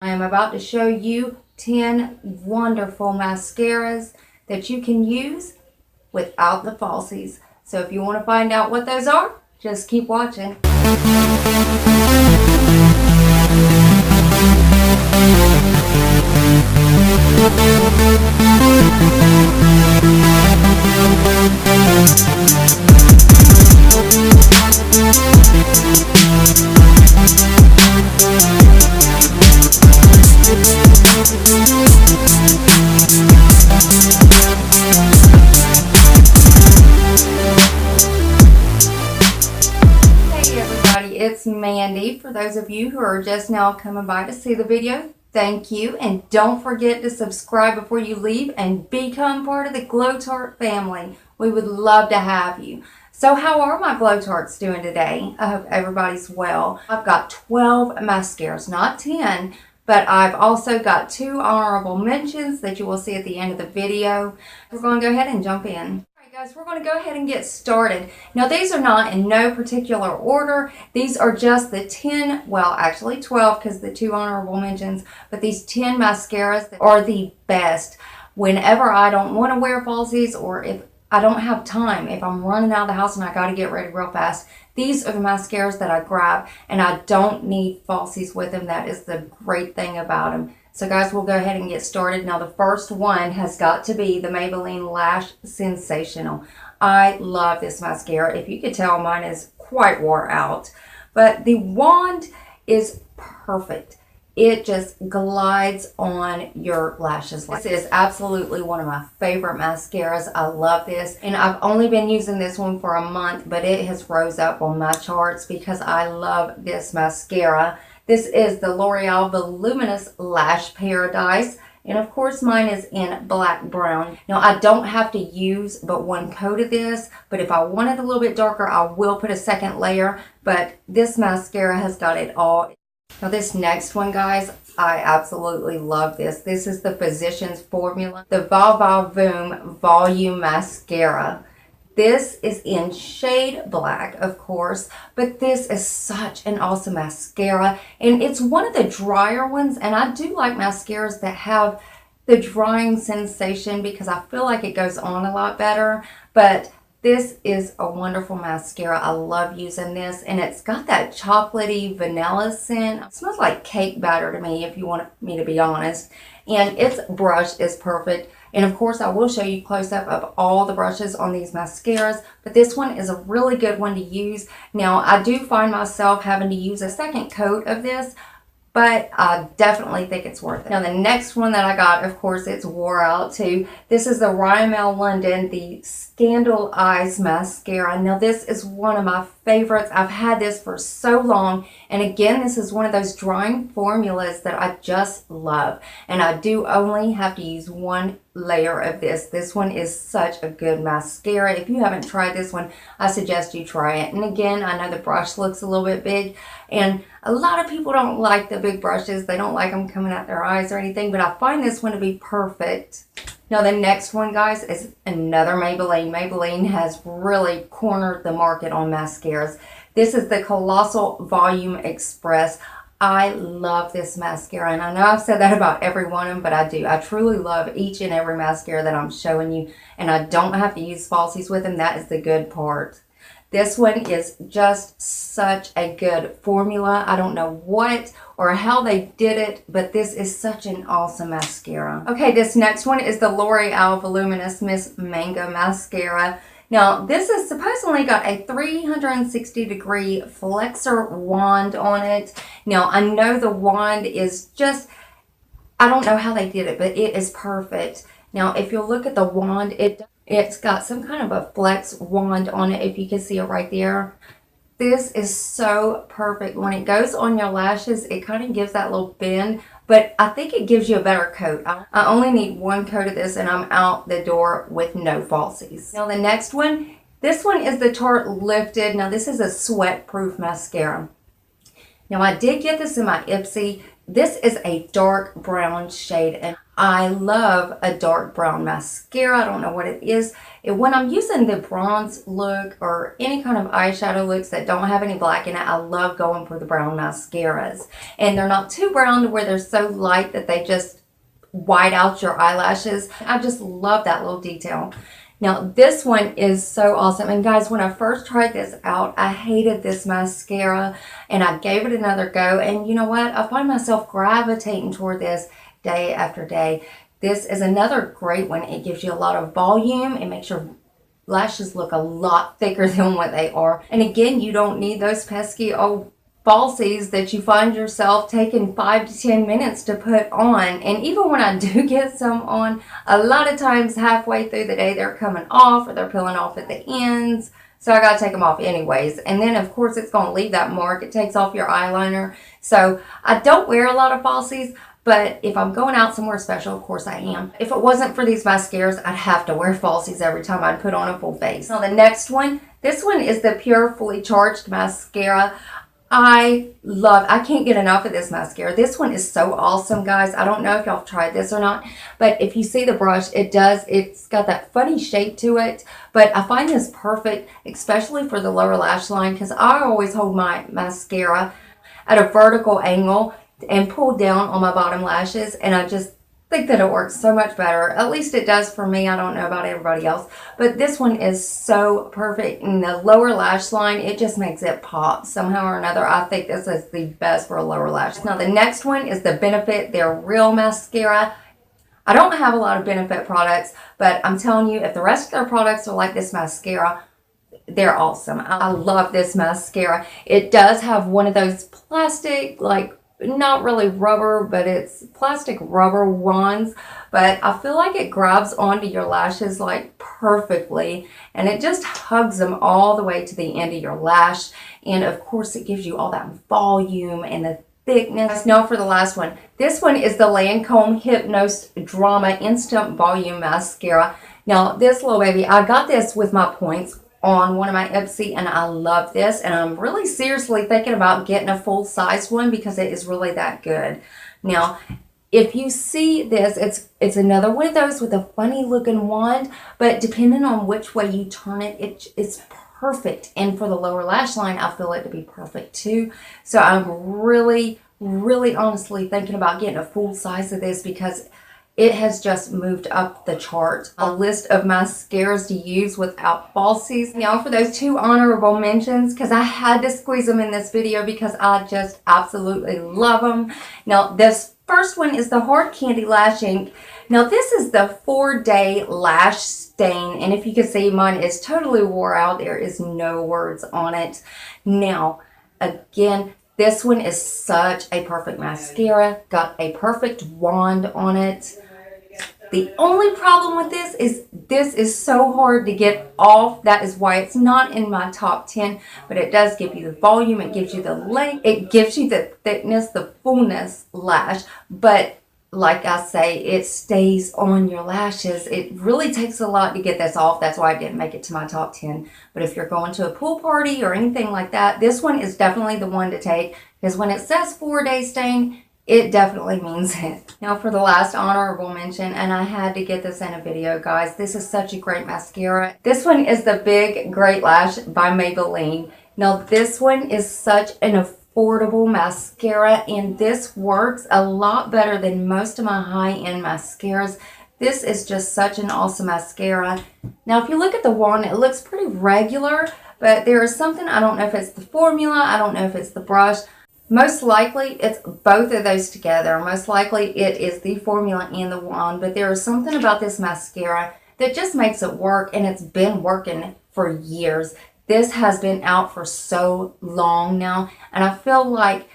I am about to show you 10 wonderful mascaras that you can use without the falsies. So if you want to find out what those are, just keep watching. It's Mandy. For those of you who are just now coming by to see the video, thank you. And don't forget to subscribe before you leave and become part of the Glow Tart family. We would love to have you. So how are my Glow Tarts doing today? I hope everybody's well. I've got 12 mascaras, not 10, but I've also got 2 honorable mentions that you will see at the end of the video. We're going to go ahead and jump in. Guys, we're going to go ahead and get started. Now, these are not in no particular order. These are just the 10, well, actually 12 because the 2 honorable mentions, but these 10 mascaras that are the best whenever I don't want to wear falsies or if I don't have time, if I'm running out of the house and I got to get ready real fast. These are the mascaras that I grab, and I don't need falsies with them. That is the great thing about them. So guys, we'll go ahead and get started. Now the first one has got to be the Maybelline Lash Sensational. I love this mascara. If you could tell, mine is quite wore out. But the wand is perfect. It just glides on your lashes. This is absolutely one of my favorite mascaras. I love this. And I've only been using this one for a month, but it has rose up on my charts because I love this mascara. This is the L'Oreal Voluminous Lash Paradise. And of course mine is in black brown. Now I don't have to use but one coat of this, but if I want it a little bit darker, I will put a second layer. But this mascara has got it all. Now this next one, guys, I absolutely love this. This is the Physicians Formula, the Va Va Voom Volume Mascara. This is in shade black, of course, but this is such an awesome mascara, and it's one of the drier ones, and I do like mascaras that have the drying sensation because I feel like it goes on a lot better, but this is a wonderful mascara. I love using this, and it's got that chocolatey vanilla scent. It smells like cake batter to me, if you want me to be honest, and its brush is perfect. And of course, I will show you close up of all the brushes on these mascaras, but this one is a really good one to use. Now, I do find myself having to use a second coat of this, but I definitely think it's worth it. Now, the next one that I got, of course, it's wore out too. This is the Rimmel London, the Scandal Eyes Mascara. Now, this is one of my favorites. I've had this for so long. And again, this is one of those drying formulas that I just love. And I do only have to use one layer of this. This one is such a good mascara. If you haven't tried this one, I suggest you try it. And again, I know the brush looks a little bit big, and a lot of people don't like the big brushes. They don't like them coming out their eyes or anything, but I find this one to be perfect. Now the next one, guys, is another Maybelline. Maybelline has really cornered the market on mascaras. This is the Colossal Volume Express. I love this mascara, and I know I've said that about every one of them, but I do. I truly love each and every mascara that I'm showing you, and I don't have to use falsies with them. That is the good part. This one is just such a good formula. I don't know what or how they did it, but this is such an awesome mascara. Okay, this next one is the L'Oreal Voluminous Miss Mango Mascara. Now, this has supposedly got a 360-degree flexor wand on it. Now, I know the wand is just, I don't know how they did it, but it is perfect. Now, if you look at the wand, it's got some kind of a flex wand on it, if you can see it right there. This is so perfect. When it goes on your lashes, it kind of gives that little bend, but I think it gives you a better coat. I only need one coat of this, and I'm out the door with no falsies. Now the next one, this one is the Tarte Lifted. Now this is a sweat-proof mascara. Now I did get this in my Ipsy. This is a dark brown shade, and I love a dark brown mascara. I don't know what it is. When I'm using the bronze look or any kind of eyeshadow looks that don't have any black in it, I love going for the brown mascaras. And they're not too brown to where they're so light that they just white out your eyelashes. I just love that little detail. Now, this one is so awesome. And guys, when I first tried this out, I hated this mascara and I gave it another go. And you know what? I find myself gravitating toward this day after day. This is another great one. It gives you a lot of volume. It makes your lashes look a lot thicker than what they are. And again, you don't need those pesky old falsies that you find yourself taking 5 to 10 minutes to put on. And even when I do get some on, a lot of times halfway through the day they're coming off or they're peeling off at the ends. So I gotta take them off anyways. And then of course it's gonna leave that mark. It takes off your eyeliner. So I don't wear a lot of falsies, but if I'm going out somewhere special, of course I am. If it wasn't for these mascaras, I'd have to wear falsies every time I'd put on a full face. Now the next one, this one is the Pure Fully Charged Mascara. I can't get enough of this mascara. This one is so awesome, guys. I don't know if y'all have tried this or not, but if you see the brush, it's got that funny shape to it, but I find this perfect, especially for the lower lash line, because I always hold my mascara at a vertical angle and pull down on my bottom lashes, and I just think that it works so much better. At least it does for me. I don't know about everybody else, but this one is so perfect. In the lower lash line, it just makes it pop somehow or another. I think this is the best for a lower lash. Now the next one is the Benefit Their Real Mascara. I don't have a lot of Benefit products, but I'm telling you, if the rest of their products are like this mascara, they're awesome. I love this mascara. It does have one of those plastic, like, not really rubber, but it's plastic rubber wands, but I feel like it grabs onto your lashes like perfectly, and it just hugs them all the way to the end of your lash. And of course it gives you all that volume and the thickness. Now for the last one, this one is the Lancome Hypnose Drama Instant Volume Mascara. Now this little baby, I got this with my points on one of my Ipsy, and I love this, and I'm really seriously thinking about getting a full-size one because it is really that good. Now if you see this, it's another one of those with a funny looking wand, but depending on which way you turn it, it's perfect. And for the lower lash line, I feel it to be perfect too. So I'm really honestly thinking about getting a full size of this because it has just moved up the chart. A list of mascaras to use without falsies. Now for those 2 honorable mentions, because I had to squeeze them in this video because I just absolutely love them. Now this first one is the Hard Candy Lash Ink. Now this is the 4-day lash stain, and if you can see, mine is totally wore out. There is no words on it. Now again, this one is such a perfect mascara. Got a perfect wand on it. The only problem with this is so hard to get off. That is why it's not in my top 10, but it does give you the volume, it gives you the length, it gives you the thickness, the fullness lash, but like I say, it stays on your lashes. It really takes a lot to get this off. That's why I didn't make it to my top 10. But if you're going to a pool party or anything like that, this one is definitely the one to take, because when it says 4-day stain, it definitely means it. Now for the last honorable mention, and I had to get this in a video, guys. This is such a great mascara. This one is the Big Great Lash by Maybelline. Now this one is such an affordable mascara, and this works a lot better than most of my high-end mascaras. This is just such an awesome mascara. Now if you look at the wand, it looks pretty regular, but there is something, I don't know if it's the formula, I don't know if it's the brush. Most likely it's both of those together. Most likely it is the formula and the wand, but there is something about this mascara that just makes it work, and it's been working for years. This has been out for so long now, and I feel like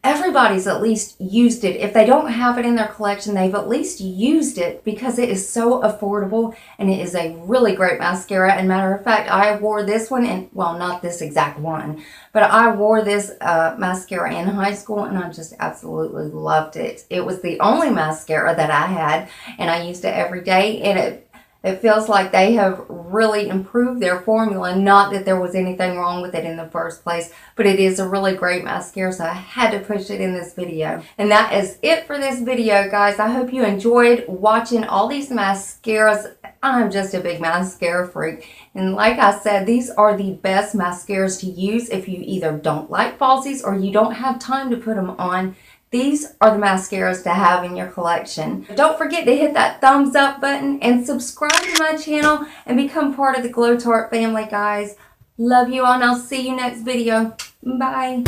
everybody's at least used it. If they don't have it in their collection, they've at least used it because it is so affordable, and it is a really great mascara. And matter of fact, I wore this one, and well, not this exact one, but I wore this mascara in high school, and I just absolutely loved it. It was the only mascara that I had, and I used it every day, and It feels like they have really improved their formula. Not that there was anything wrong with it in the first place, but it is a really great mascara, so I had to push it in this video. And that is it for this video, guys. I hope you enjoyed watching all these mascaras. I'm just a big mascara freak. And like I said, these are the best mascaras to use if you either don't like falsies or you don't have time to put them on. These are the mascaras to have in your collection. Don't forget to hit that thumbs up button and subscribe to my channel and become part of the SelfTaught family, guys. Love you all, and I'll see you next video. Bye.